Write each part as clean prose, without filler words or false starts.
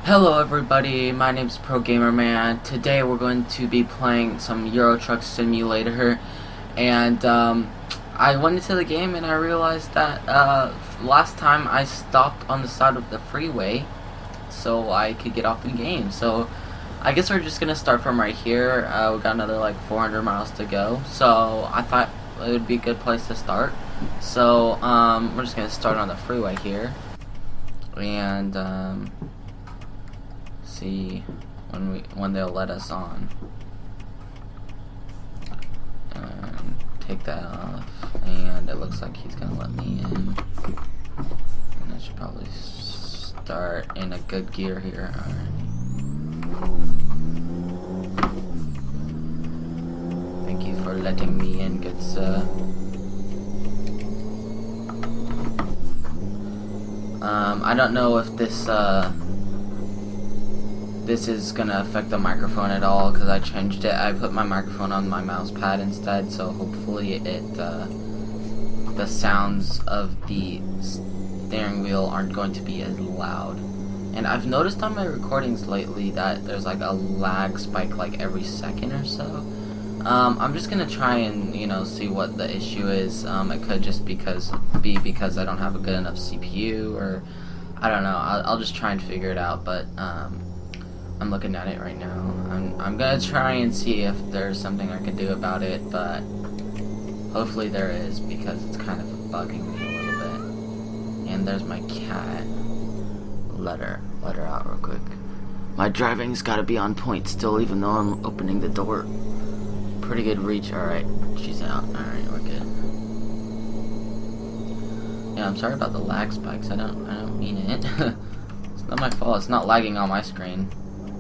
Hello everybody, my name's ProGamerMan. Today we're going to be playing some Euro Truck Simulator, and I went into the game and I realized that last time I stopped on the side of the freeway so I could get off the game. So I guess we're just gonna start from right here. We got another like 400 miles to go, so I thought it would be a good place to start. So we're just gonna start on the freeway here, and see when they'll let us on. And take that off, and it looks like he's gonna let me in. And I should probably start in a good gear here. Alright. Thank you for letting me in, good sir. I don't know if this is gonna affect the microphone at all, because I changed it. I put my microphone on my mouse pad instead, so hopefully the sounds of the steering wheel aren't going to be as loud. And I've noticed on my recordings lately that there's like a lag spike like every second or so. I'm just gonna try and see what the issue is. It could just be because I don't have a good enough CPU, or I don't know. I'll just try and figure it out. But I'm looking at it right now. I'm gonna try and see if there's something I can do about it, but hopefully there is, because it's kind of bugging me a little bit. And there's my cat. Let her out real quick. My driving's gotta be on point still, even though I'm opening the door. Pretty good reach. Alright, she's out. Alright, we're good. Yeah, I'm sorry about the lag spikes. I don't mean it. It's not my fault. It's not lagging on my screen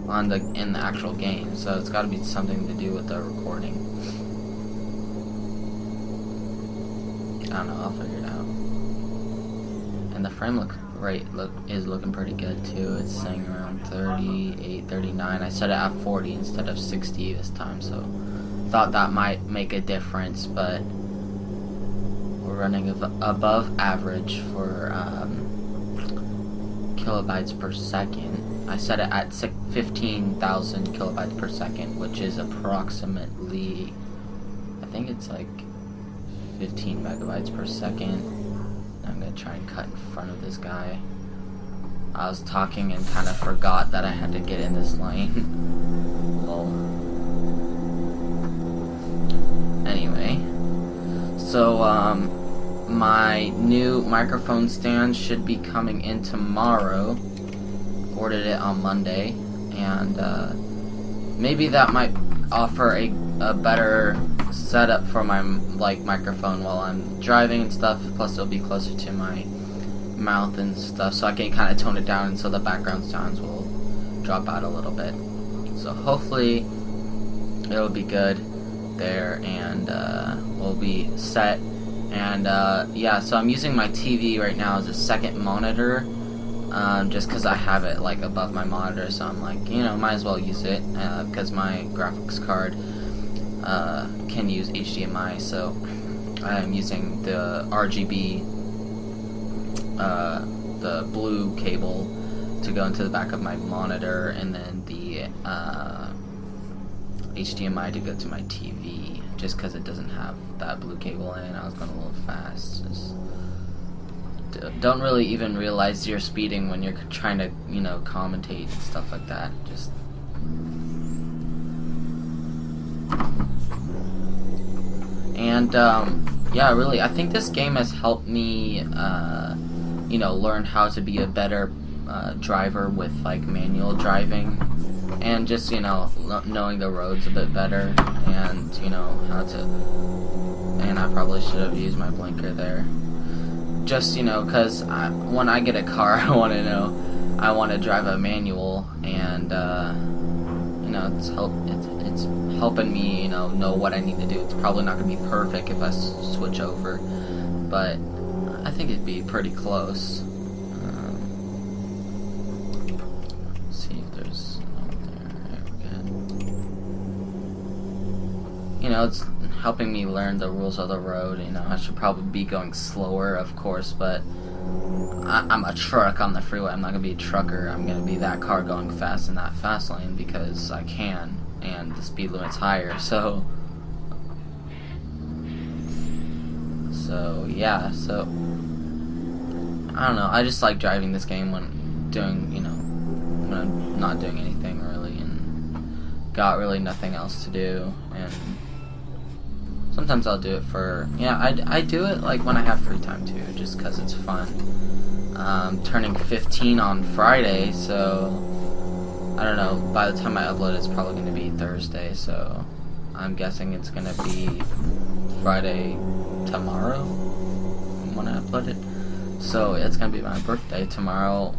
in the actual game, so it's got to be something to do with the recording. I don't know, I'll figure it out. And the frame rate is looking pretty good too. It's saying around 38, 39. I set it at 40 instead of 60 this time, so thought that might make a difference, but we're running above average for kilobytes per second. I set it at 15,000 kilobytes per second, which is approximately, I think it's like 15 megabytes per second. I'm gonna try and cut in front of this guy. I was talking and kind of forgot that I had to get in this lane. Lol. Anyway, so my new microphone stand should be coming in tomorrow. Ordered it on Monday, and maybe that might offer a better setup for my microphone while I'm driving and stuff. Plus it'll be closer to my mouth and stuff, so I can kind of tone it down, and so the background sounds will drop out a little bit. So hopefully it'll be good there, and we'll be set. And yeah, so I'm using my TV right now as a second monitor, just because I have it like above my monitor, so I'm like, might as well use it, because my graphics card can use HDMI, so I'm using the RGB, the blue cable to go into the back of my monitor, and then the HDMI to go to my TV, just because it doesn't have that blue cable in. I was going a little fast. Just don't really even realize you're speeding when you're trying to, commentate and stuff like that. Just and yeah, really, I think this game has helped me, learn how to be a better driver with like manual driving, and just knowing the roads a bit better, and how to. And I probably should have used my blinker there. Just because when I get a car, I want to drive a manual, and it's helping me know what I need to do. It's probably not going to be perfect if I switch over, but I think it'd be pretty close. See if there's there. We're good. It's helping me learn the rules of the road. I should probably be going slower, of course, but I'm a truck on the freeway. I'm not gonna be a trucker. I'm gonna be that car going fast in that fast lane because I can, and the speed limit's higher. So yeah. So I don't know. I just like driving this game when doing, when I'm not doing anything really, and got really nothing else to do. And sometimes I'll do it for, I do it like when I have free time too, just because it's fun. Turning 15 on Friday, so I don't know, by the time I upload it's probably going to be Thursday, so I'm guessing it's going to be Friday tomorrow when I upload it. So it's going to be my birthday tomorrow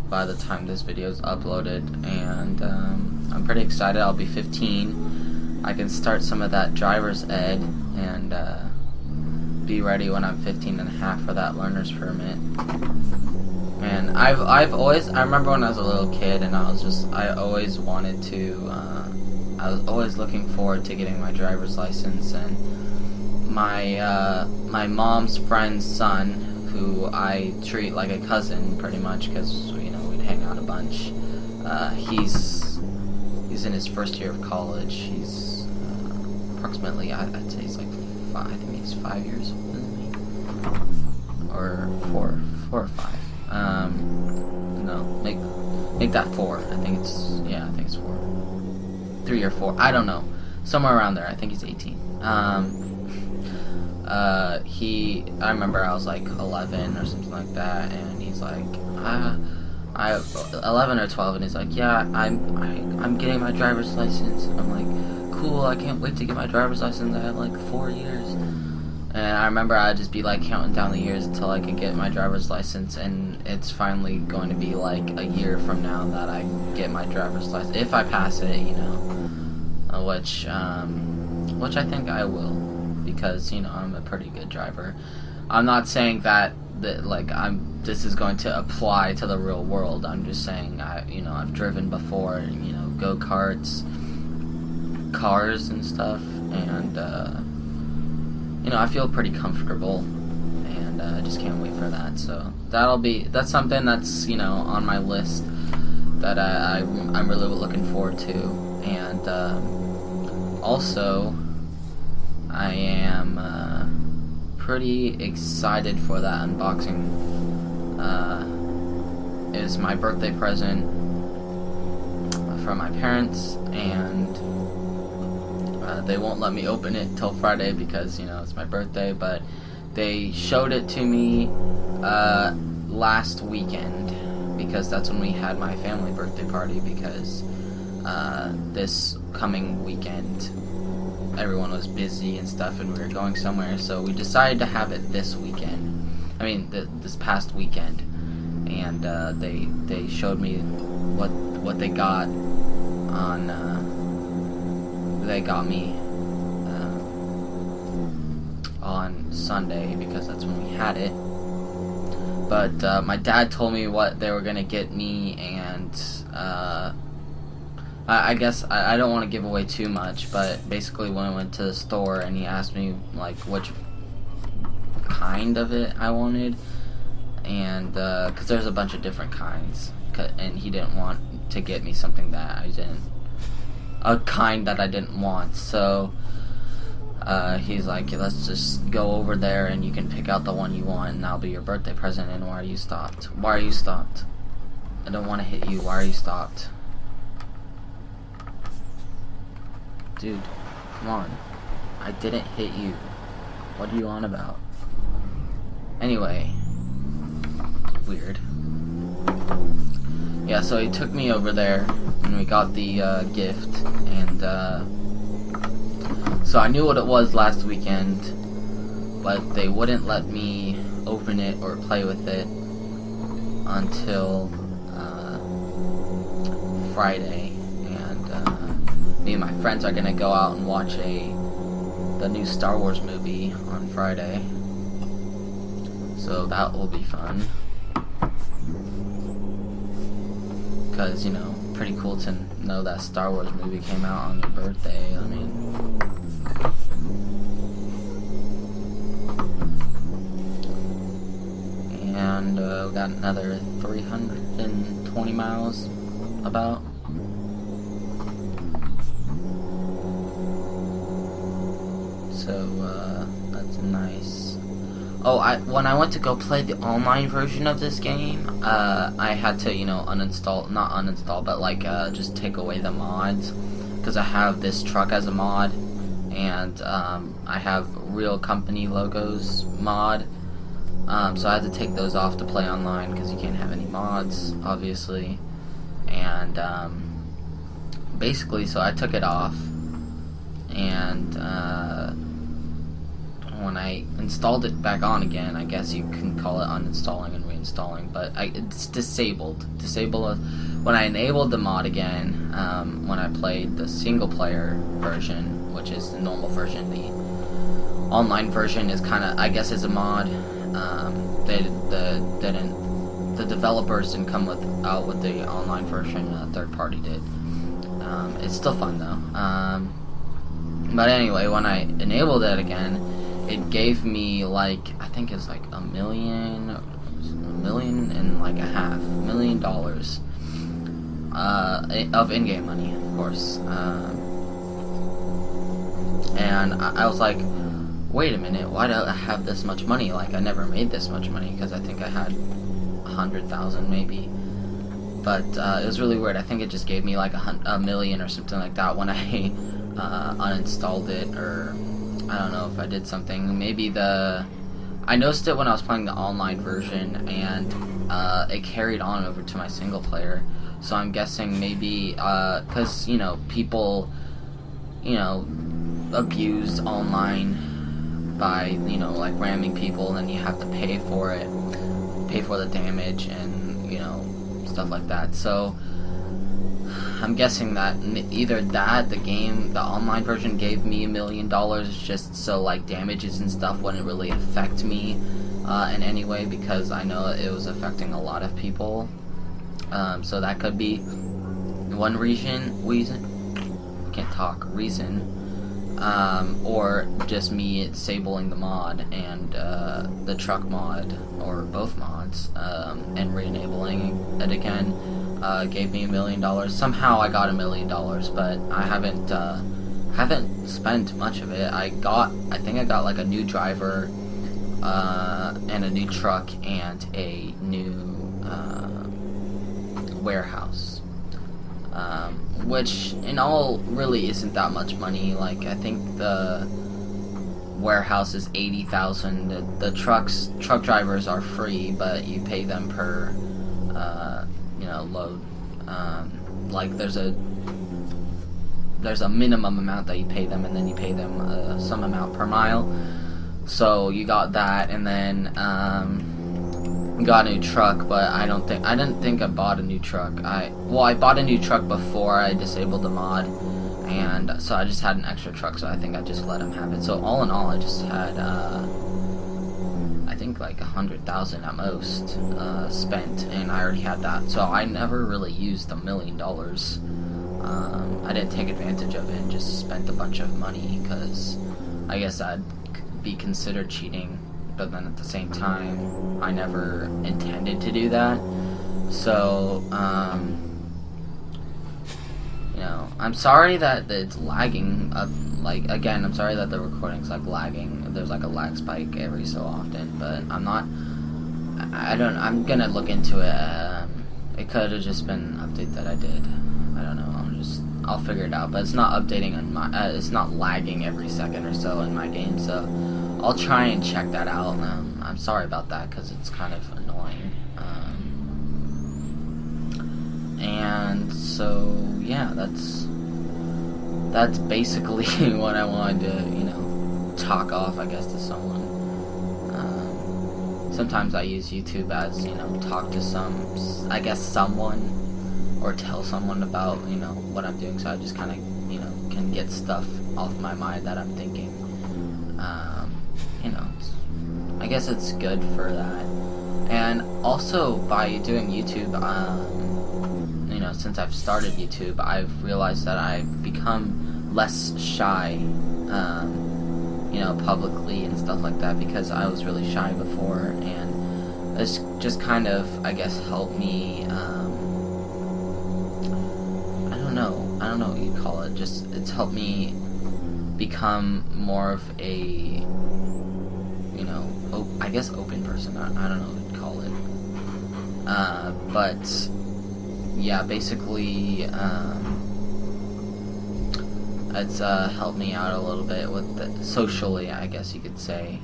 by the time this video is uploaded, and I'm pretty excited. I'll be 15. I can start some of that driver's ed and be ready when I'm 15 and a half for that learner's permit. And I've always, I remember when I was a little kid and I always wanted to, I was always looking forward to getting my driver's license. And my mom's friend's son, who I treat like a cousin pretty much because, we'd hang out a bunch, he's in his first year of college. He's approximately, I'd say he's like I think he's 5 years older than me, or four or five. No, make that 4. I think it's 4, 3 or 4. I don't know, somewhere around there. I think he's 18. I remember I was like 11 or something like that, and he's like, I 11 or 12, and he's like, yeah, I'm getting my driver's license. And I'm like, cool, I can't wait to get my driver's license. I have like 4 years. And I remember I'd just be like counting down the years until I could get my driver's license, and it's finally going to be like a year from now that I get my driver's license, if I pass it, which I think I will, because I'm a pretty good driver. I'm not saying that this is going to apply to the real world. I'm just saying I've driven before, and go-karts, cars and stuff, and I feel pretty comfortable, and I just can't wait for that. So that's something that's on my list that I'm really looking forward to. And also I am pretty excited for that unboxing. It's my birthday present from my parents, and they won't let me open it till Friday because it's my birthday, but they showed it to me last weekend because that's when we had my family birthday party, because this coming weekend everyone was busy and stuff and we were going somewhere, so we decided to have it this weekend. This past weekend. And they showed me what they got on they got me on Sunday, because that's when we had it. But my dad told me what they were gonna get me, and I guess I don't want to give away too much, but basically when I went to the store and he asked me like which kind of it I wanted, and because there's a bunch of different kinds, and he didn't want to get me something that a kind that I didn't want, so he's like, let's just go over there and you can pick out the one you want, and that'll be your birthday present. And why are you stopped? I don't want to hit you. Why are you stopped? Dude, come on. I didn't hit you. What are you on about? Anyway, weird. Yeah, so he took me over there and we got the gift, and so I knew what it was last weekend, but they wouldn't let me open it or play with it until Friday. And me and my friends are gonna go out and watch the new Star Wars movie on Friday, so that will be fun. Because, pretty cool to know that Star Wars movie came out on your birthday. And got another 320 miles about. So that's nice. Oh, when I went to go play the online version of this game, I had to, not uninstall, but like just take away the mods, because I have this truck as a mod, and I have real company logos mod, so I had to take those off to play online, because you can't have any mods, obviously, and basically, so I took it off, and when I installed it back on again, I guess you can call it uninstalling and reinstalling, but it's disabled. When I enabled the mod again, when I played the single player version, which is the normal version, the online version is kind of, I guess, is a mod. The developers didn't come out with the online version. A third party did. It's still fun though. But anyway, when I enabled it again, it gave me like, I think it's like $1.5 million of in-game money, of course. And I was like, wait a minute, why do I have this much money? Like, I never made this much money, because I think I had 100,000 maybe. But it was really weird. I think it just gave me like a million or something like that when I uninstalled it, or I don't know if I did something. Maybe I noticed it when I was playing the online version, and it carried on over to my single player. So I'm guessing maybe because people abused online by like ramming people, and then you have to pay for the damage and stuff like that. So I'm guessing that either the online version gave me $1 million just so like damages and stuff wouldn't really affect me in any way, because I know it was affecting a lot of people. So that could be one reason, or just me disabling the mod and the truck mod, or both mods, and re-enabling it again. Gave me $1 million. Somehow I got $1 million, but I haven't spent much of it. I think I got like a new driver, and a new truck, and a new warehouse, which in all really isn't that much money. Like, I think the warehouse is $80,000. The truck drivers are free, but you pay them per load. Like there's a minimum amount that you pay them, and then you pay them some amount per mile. So you got that, and then got a new truck, but I didn't think I bought a new truck. I bought a new truck before I disabled the mod, and so I just had an extra truck, so I think I just let him have it. So all in all, I just had I think like 100,000 at most spent, and I already had that, so I never really used $1 million. I didn't take advantage of it and just spent a bunch of money, because I guess that'd be considered cheating, but then at the same time I never intended to do that. So I'm sorry that it's lagging. I'm sorry that the recording's like lagging. There's like a lag spike every so often, but I'm gonna look into it. It could have just been an update that I did. I don't know. I'll figure it out. But it's not updating on my. It's not lagging every second or so in my game. So I'll try and check that out. I'm sorry about that, because it's kind of annoying. And so yeah, that's basically what I wanted to talk off, I guess, to someone. Sometimes I use YouTube as talk to someone, or tell someone about what I'm doing, so I just kind of can get stuff off my mind that I'm thinking. I guess it's good for that. And also, by doing YouTube, since I've started YouTube, I've realized that I've become less shy, publicly and stuff like that, because I was really shy before, and it's just kind of, I guess, helped me, I don't know what you'd call it, just, it's helped me become more of a, you know, I guess open person, I don't know what you'd call it, but, yeah, basically, it's, helped me out a little bit with socially, I guess you could say.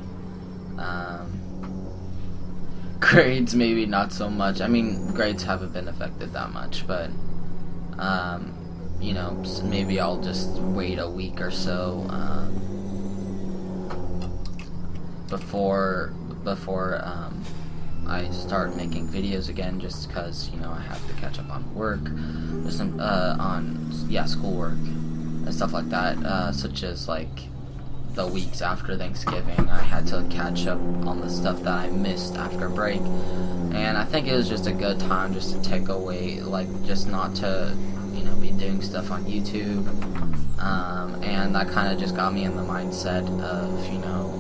Grades, maybe not so much. I mean, grades haven't been affected that much, but, you know, maybe I'll just wait a week or so, before, I start making videos again, just because, you know, I have to catch up on work, schoolwork, and stuff like that, such as, like, the weeks after Thanksgiving, I had to catch up on the stuff that I missed after break, and I think it was just a good time just to take away, like, just not to, you know, be doing stuff on YouTube, and that kind of just got me in the mindset of, you know,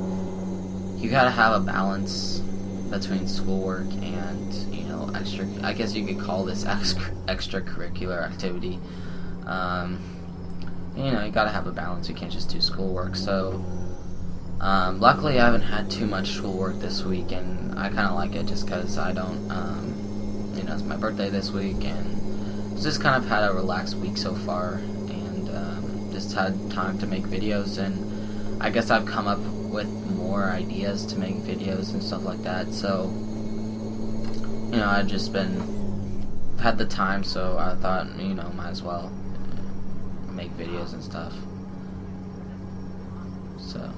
you gotta have a balance between schoolwork and, you know, I guess you could call this extracurricular activity. You know, you gotta have a balance, you can't just do schoolwork, so, luckily I haven't had too much schoolwork this week, and I kinda like it just because I don't, you know, it's my birthday this week, and just kind of had a relaxed week so far, and, just had time to make videos, and I guess I've come up with more ideas to make videos and stuff like that, so, you know, I've just had the time, so I thought, you know, might as well make videos and stuff. So,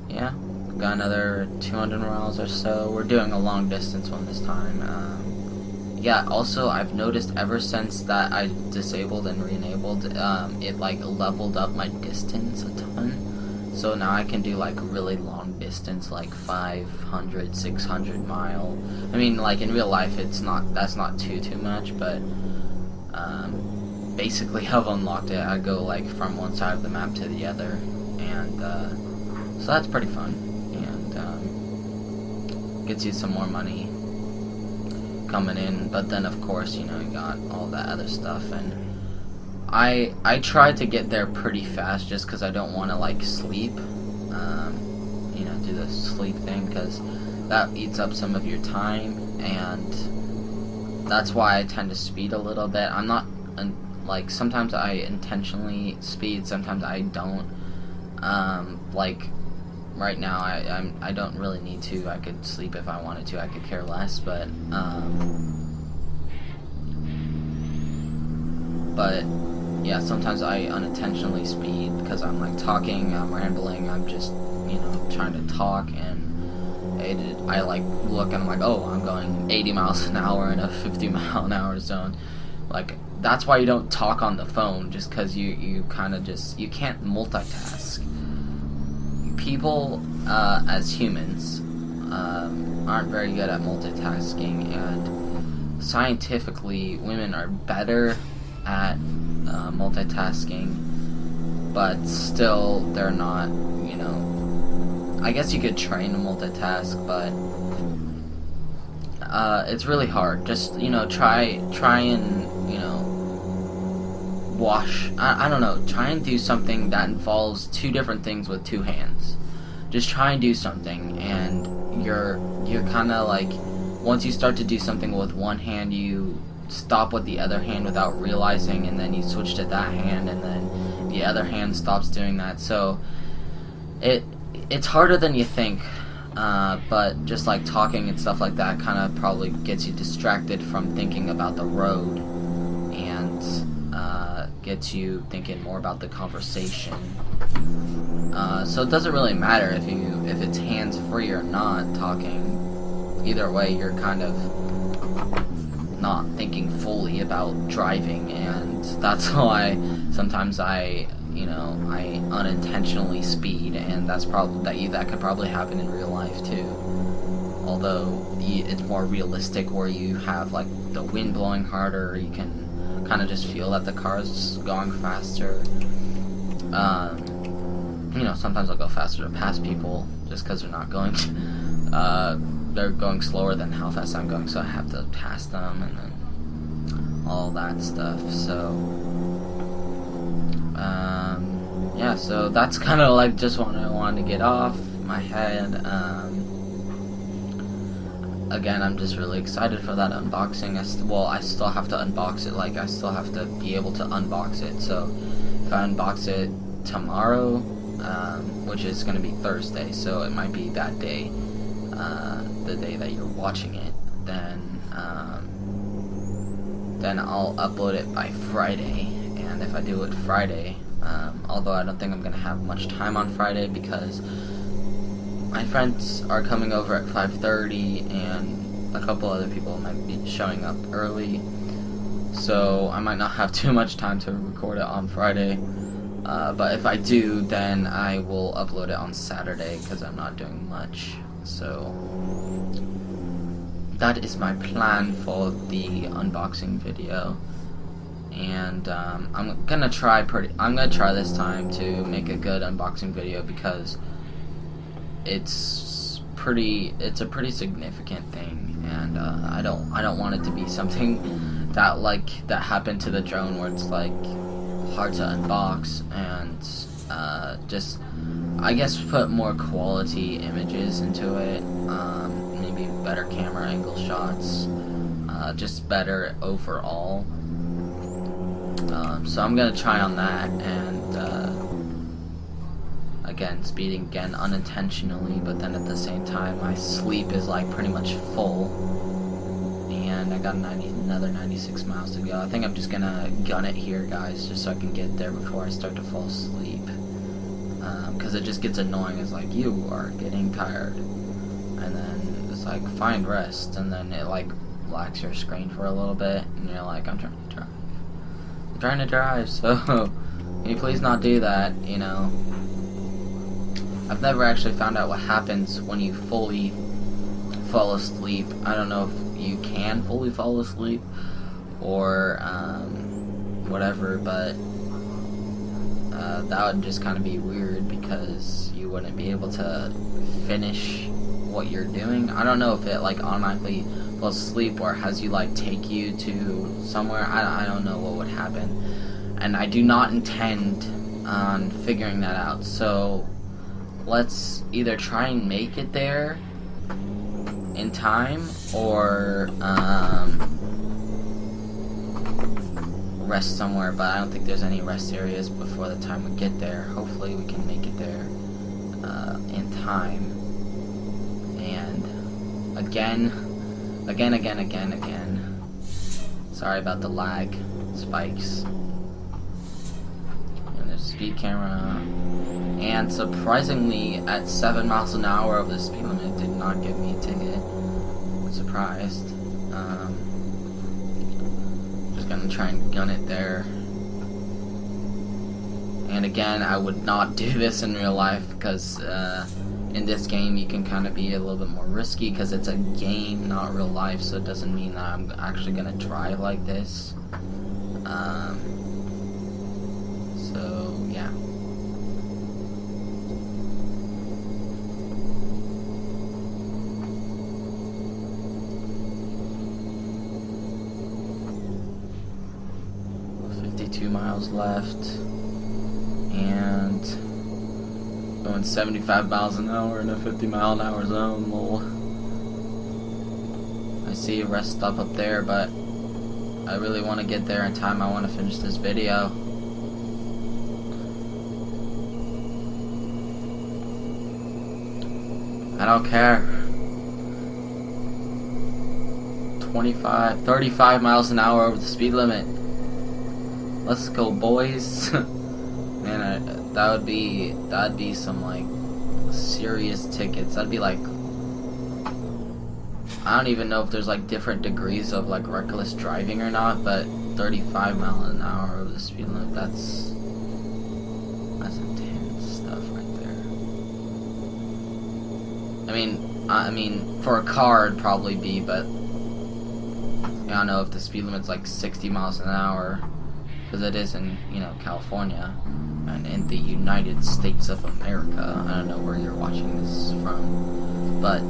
yeah, got another 200 miles or so. We're doing a long distance one this time. Yeah, also, I've noticed ever since that I disabled and re-enabled, it, like, leveled up my distance a ton. So now I can do, like, really long distance, like 500, 600 mile. I mean, like, in real life, that's not too much, but, basically I've unlocked it. I go, like, from one side of the map to the other, and, so that's pretty fun, and, gets you some more money coming in, but then of course, you know, you got all that other stuff, and I try to get there pretty fast just because I don't want to, like, sleep, you know, do the sleep thing, because that eats up some of your time, and that's why I tend to speed a little bit. I'm not, like, sometimes I intentionally speed, sometimes I don't, like, right now, I don't really need to. I could sleep if I wanted to. I could care less, but yeah, sometimes I unintentionally speed because I'm, like, talking, I'm rambling, I'm just, you know, trying to talk, and I like, look, and I'm like, oh, I'm going 80 miles an hour in a 50 mile an hour zone. Like, that's why you don't talk on the phone, just because you kind of just, you can't multitask. People, as humans, aren't very good at multitasking, and scientifically, women are better at multitasking, but still, they're not, you know, I guess you could train to multitask, but it's really hard. Just, you know, try and, you know, I don't know, try and do something that involves two different things with two hands. Just try and do something, and you're kind of like, once you start to do something with one hand, you stop with the other hand without realizing, and then you switch to that hand, and then the other hand stops doing that. So it's harder than you think, but just like talking and stuff like that kind of probably gets you distracted from thinking about the road, and gets you thinking more about the conversation. So it doesn't really matter if it's hands free or not talking. Either way, you're kind of not thinking fully about driving, and that's why sometimes I unintentionally speed, and that's probably that could probably happen in real life too. Although it's more realistic, where you have, like, the wind blowing harder, you can kind of just feel that the car's going faster. You know, sometimes I'll go faster to pass people just because they're not going they're going slower than how fast I'm going, so I have to pass them and then all that stuff. So yeah, so that's kind of like just what I wanted to get off my head. Again, I'm just really excited for that unboxing. I still have to unbox it. Like, I still have to be able to unbox it. So if I unbox it tomorrow, which is going to be Thursday, so it might be that day, the day that you're watching it, then I'll upload it by Friday. And if I do it Friday, although I don't think I'm going to have much time on Friday because my friends are coming over at 5:30 and a couple other people might be showing up early, so I might not have too much time to record it on Friday. But if I do, then I will upload it on Saturday because I'm not doing much. So that is my plan for the unboxing video. And I'm gonna try this time to make a good unboxing video because it's a pretty significant thing, and I don't want it to be something that happened to the drone where it's like hard to unbox, and just I guess put more quality images into it, maybe better camera angle shots, just better overall. So I'm gonna try on that, and again, speeding again unintentionally, but then at the same time my sleep is like pretty much full, and I got another 96 miles to go. I think I'm just gonna gun it here, guys, just so I can get there before I start to fall asleep, because it just gets annoying. It's like, you are getting tired, and then it's like, find rest, and then it like blacks your screen for a little bit, and you're like, I'm trying to drive, so can you please not do that, you know? I've never actually found out what happens when you fully fall asleep. I don't know if you can fully fall asleep or whatever, but that would just kind of be weird because you wouldn't be able to finish what you're doing. I don't know if it like automatically falls asleep or has you like take you to somewhere. I don't know what would happen, and I do not intend on figuring that out. So let's either try and make it there in time, or rest somewhere, but I don't think there's any rest areas before the time we get there. Hopefully we can make it there in time. And again, sorry about the lag spikes. And there's a speed camera. And surprisingly, at 7 miles an hour over the speed limit, did not give me a ticket. I'm surprised. Just gonna try and gun it there. And again, I would not do this in real life because in this game you can kind of be a little bit more risky because it's a game, not real life. So it doesn't mean that I'm actually gonna drive like this. So yeah. Miles left, and going 75 miles an hour in a 50 mile an hour zone. Lol. I see a rest stop up there, but I really want to get there in time. I want to finish this video. I don't care. 35 miles an hour over the speed limit. Let's go, boys. Man, that'd be some like serious tickets. That'd be like, I don't even know if there's like different degrees of like reckless driving or not, but 35 miles an hour over the speed limit, that's intense stuff right there. I mean for a car it'd probably be, but I don't know if the speed limit's like 60 miles an hour. Because it is in, California, and in the United States of America. I don't know where you're watching this from, but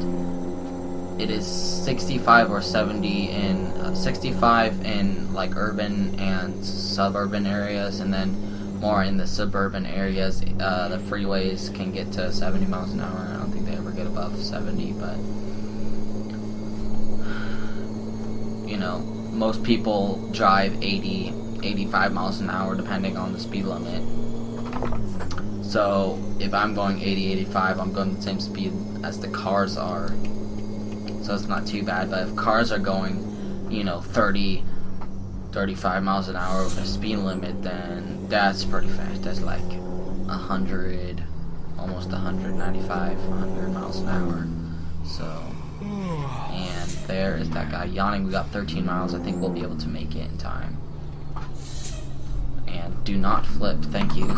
it is 65 or 70 in 65 in like urban and suburban areas, and then more in the suburban areas, the freeways can get to 70 miles an hour. I don't think they ever get above 70, but you know, most people drive 80, 85 miles an hour depending on the speed limit. So if I'm going 80, 85, I'm going the same speed as the cars are. So it's not too bad. But if cars are going, you know, 30, 35 miles an hour with a speed limit, then that's pretty fast. That's like 100, almost 195, 100 miles an hour. So, and there is that guy yawning. We got 13 miles. I think we'll be able to make it in time. And do not flip. Thank you.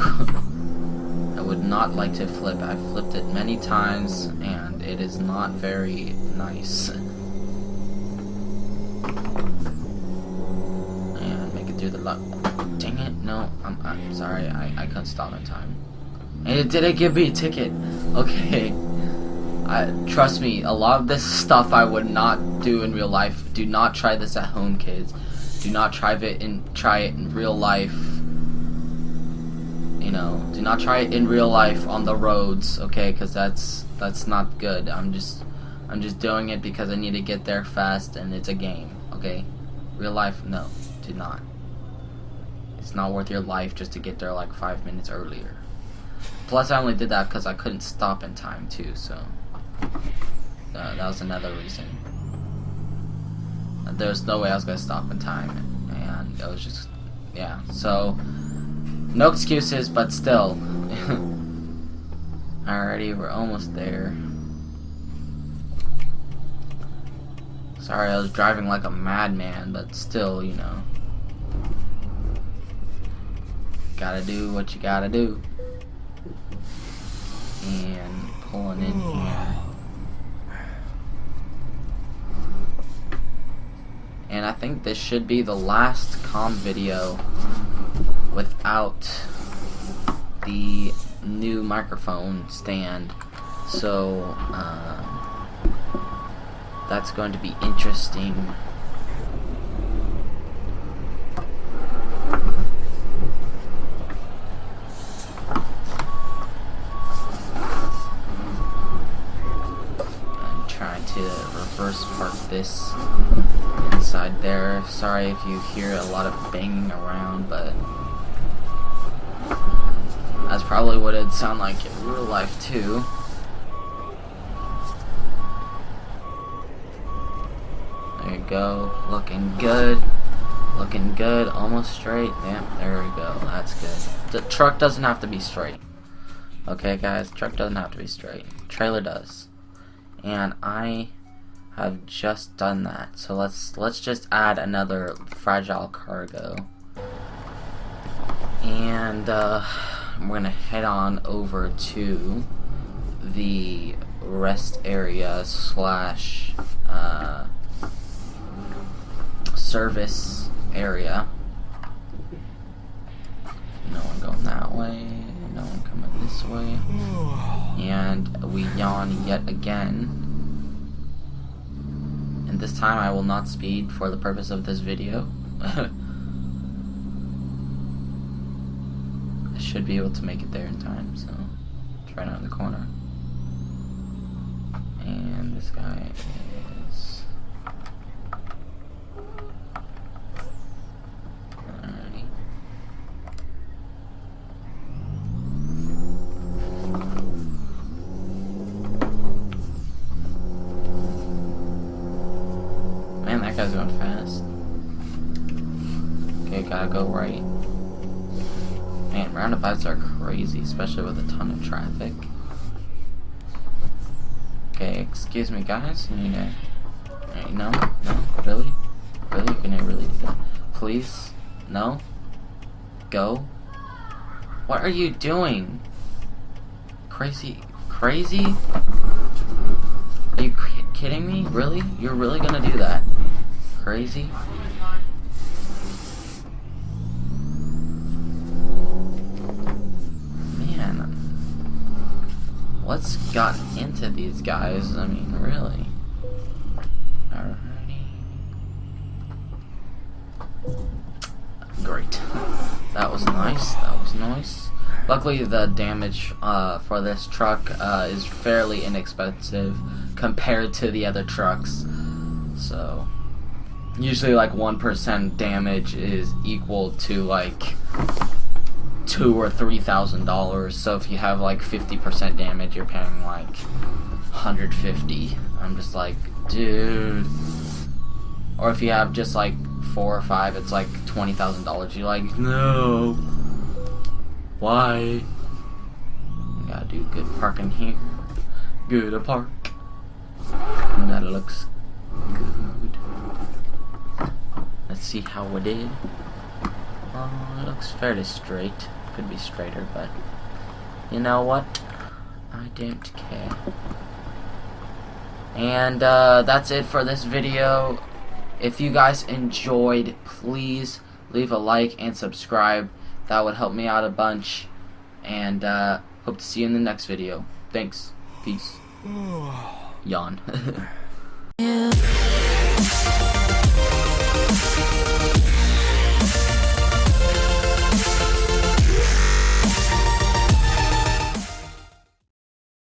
I would not like to flip. I've flipped it many times, and it is not very nice. And make it through the luck. Dang it! No, I'm sorry. I couldn't stop in time. And it didn't give me a ticket. Okay. Trust me. A lot of this stuff I would not do in real life. Do not try this at home, kids. Do not try it in real life. You know, do not try it in real life on the roads, okay? Because that's not good. I'm just doing it because I need to get there fast, and it's a game, okay? Real life, no, do not. It's not worth your life just to get there like 5 minutes earlier. Plus, I only did that because I couldn't stop in time too, so that was another reason. There was no way I was gonna stop in time, and it was just, yeah. So. No excuses, but still. Alrighty, we're almost there. Sorry, I was driving like a madman, but still, you know. Gotta do what you gotta do. And pulling in here. And I think this should be the last comm video without the new microphone stand, so that's going to be interesting. I'm trying to reverse park this inside there. Sorry if you hear a lot of banging around, but that's probably what it'd sound like in real life too. There you go. Looking good. Looking good. Almost straight. Yeah, there we go. That's good. The truck doesn't have to be straight. Okay, guys? Truck doesn't have to be straight. Trailer does. And I have just done that. So let's just add another fragile cargo. And we're gonna head on over to the rest area / service area. No one going that way, no one coming this way. And we yawn yet again. And this time I will not speed for the purpose of this video. Should be able to make it there in time, so it's right around the corner. And this guy is alrighty. Man, that guy's going fast. Okay, gotta go right. Man, roundabouts are crazy, especially with a ton of traffic. Okay, excuse me, guys. You need to... No? No? Really? Really? Can I really do that? Please? No? Go? What are you doing? Crazy? Crazy? Are you kidding me? Really? You're really gonna do that? Crazy? What's gotten into these guys? I mean, really? Alrighty. Great. That was nice. That was nice. Luckily, the damage for this truck is fairly inexpensive compared to the other trucks. So, usually like 1% damage is equal to like $2,000 or $3,000. So if you have like 50% damage, you're paying like $150. I'm just like, dude. Or if you have just like 4 or 5, it's like $20,000. You're like, no. Why? Gotta do good parking here. Good to park. That looks good. Let's see how we did. It looks fairly straight. Could be straighter, but you know what? I don't care. And that's it for this video. If you guys enjoyed, please leave a like and subscribe. That would help me out a bunch. And hope to see you in the next video. Thanks. Peace. Yawn.